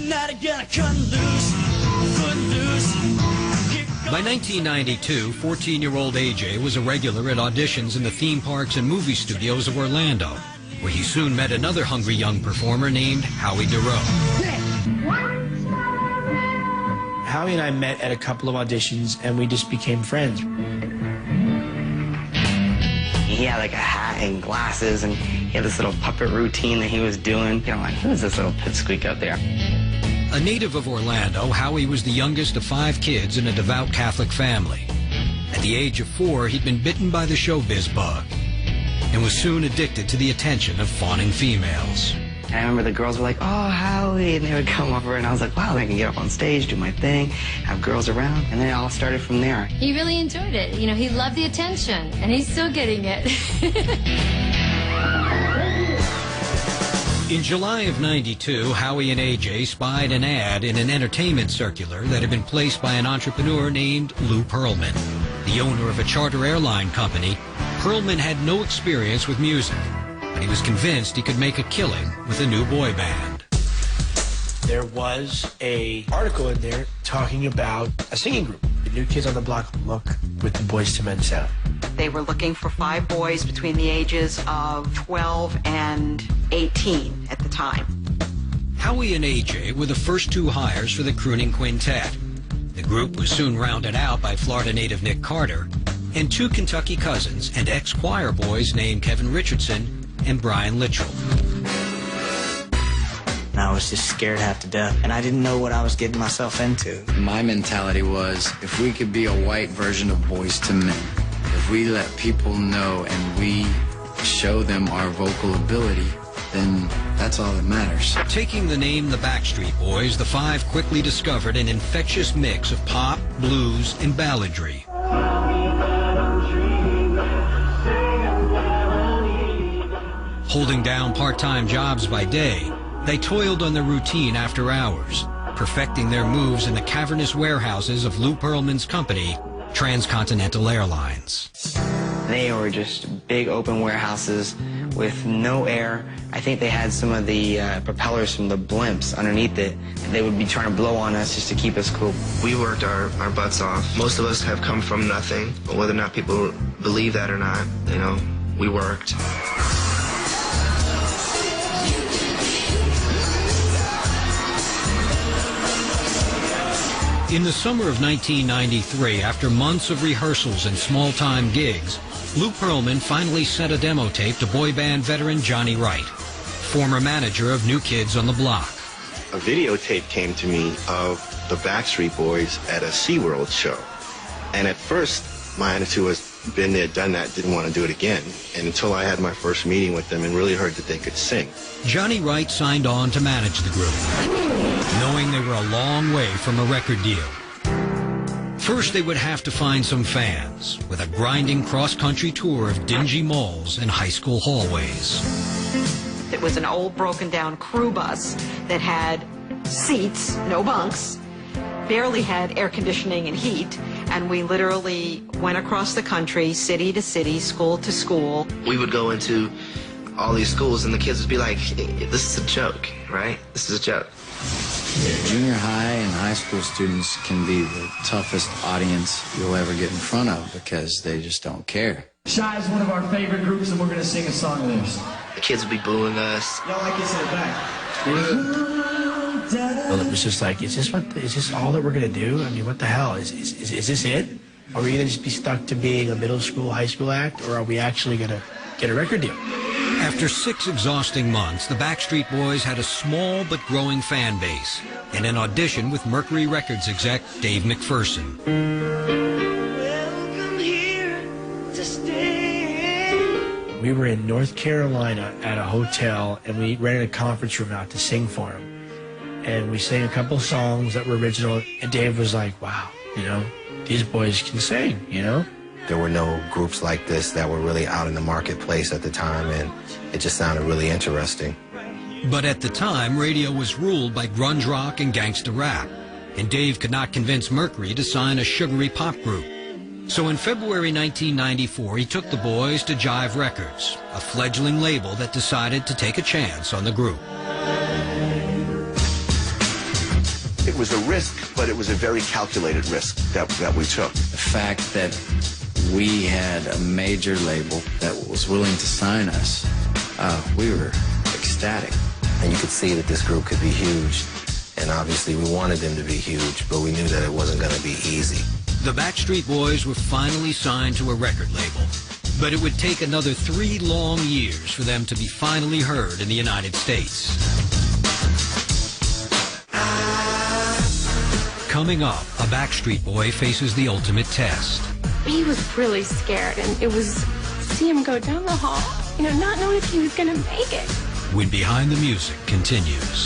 tonight again, I couldn't lose. By 1992, 14-year-old AJ was a regular at auditions in the theme parks and movie studios of Orlando, where he soon met another hungry young performer named Howie Dorough. Howie and I met at a couple of auditions, and we just became friends. He had like a hat and glasses, and he had this little puppet routine that he was doing. You know, like, who's this little pipsqueak out there? A native of Orlando, Howie was the youngest of 5 kids in a devout Catholic family. At the age of 4, he'd been bitten by the showbiz bug and was soon addicted to the attention of fawning females. And I remember the girls were like, "Oh, Howie," and they would come over, and I was like, wow, I can get up on stage, do my thing, have girls around, and then it all started from there. He really enjoyed it. You know, he loved the attention, and he's still getting it. In July of '92, Howie and AJ spied an ad in an entertainment circular that had been placed by an entrepreneur named Lou Pearlman. The owner of a charter airline company, Pearlman had no experience with music, but he was convinced he could make a killing with a new boy band. There was an article in there talking about a singing group, the New Kids on the Block look with the Boyz II Men sound. They were looking for 5 boys between the ages of 12 and 18 at the time. Howie and AJ were the first 2 hires for the crooning quintet. The group was soon rounded out by Florida native Nick Carter and 2 Kentucky cousins and ex-choir boys named Kevin Richardson and Brian Littrell. And I was just scared half to death, and I didn't know what I was getting myself into. My mentality was, if we could be a white version of Boyz II Men, if we let people know and we show them our vocal ability, then that's all that matters. Taking the name the Backstreet Boys, the 5 quickly discovered an infectious mix of pop, blues, and balladry. Holding down part-time jobs by day, they toiled on their routine after hours, perfecting their moves in the cavernous warehouses of Lou Pearlman's company, Transcontinental Airlines. They were just big open warehouses with no air. I think they had some of the propellers from the blimps underneath it. They would be trying to blow on us just to keep us cool. We worked our butts off. Most of us have come from nothing, but whether or not people believe that or not, you know, we worked. In the summer of 1993, after months of rehearsals and small-time gigs, Lou Pearlman finally sent a demo tape to boy band veteran Johnny Wright, former manager of New Kids on the Block. A videotape came to me of the Backstreet Boys at a SeaWorld show. And at first, my attitude was, been there, done that, didn't want to do it again. And until I had my first meeting with them and really heard that they could sing. Johnny Wright signed on to manage the group, knowing they were a long way from a record deal. First, they would have to find some fans with a grinding cross-country tour of dingy malls and high school hallways. It was an old broken-down crew bus that had seats, no bunks, barely had air conditioning and heat, and we literally went across the country, city to city, school to school. We would go into all these schools and the kids would be like, this is a joke, right? This is a joke. Junior high and high school students can be the toughest audience you'll ever get in front of because they just don't care. Shy is one of our favorite groups, and we're going to sing a song of theirs. The kids would be booing us. Y'all like this in the back? Well, it was just like, is this all that we're going to do? I mean, what the hell? Is this it? Are we going to just be stuck to being a middle school, high school act, or are we actually going to get a record deal? After 6 exhausting months, the Backstreet Boys had a small but growing fan base and an audition with Mercury Records exec Dave McPherson. Welcome here to stay. We were in North Carolina at a hotel, and we rented a conference room out to sing for him. And we sang a couple songs that were original, and Dave was like, wow, you know, these boys can sing, you know? There were no groups like this that were really out in the marketplace at the time, and it just sounded really interesting. But at the time, radio was ruled by grunge rock and gangsta rap, and Dave could not convince Mercury to sign a sugary pop group. So in February 1994, he took the boys to Jive Records, a fledgling label that decided to take a chance on the group. It was a risk, but it was a very calculated risk that we took. The fact that we had a major label that was willing to sign us, we were ecstatic. And you could see that this group could be huge. And obviously we wanted them to be huge, but we knew that it wasn't going to be easy. The Backstreet Boys were finally signed to a record label, but it would take another 3 long years for them to be finally heard in the United States. Coming up, a Backstreet Boy faces the ultimate test. He was really scared, and it was see him go down the hall, not knowing if he was going to make it. When Behind the Music continues.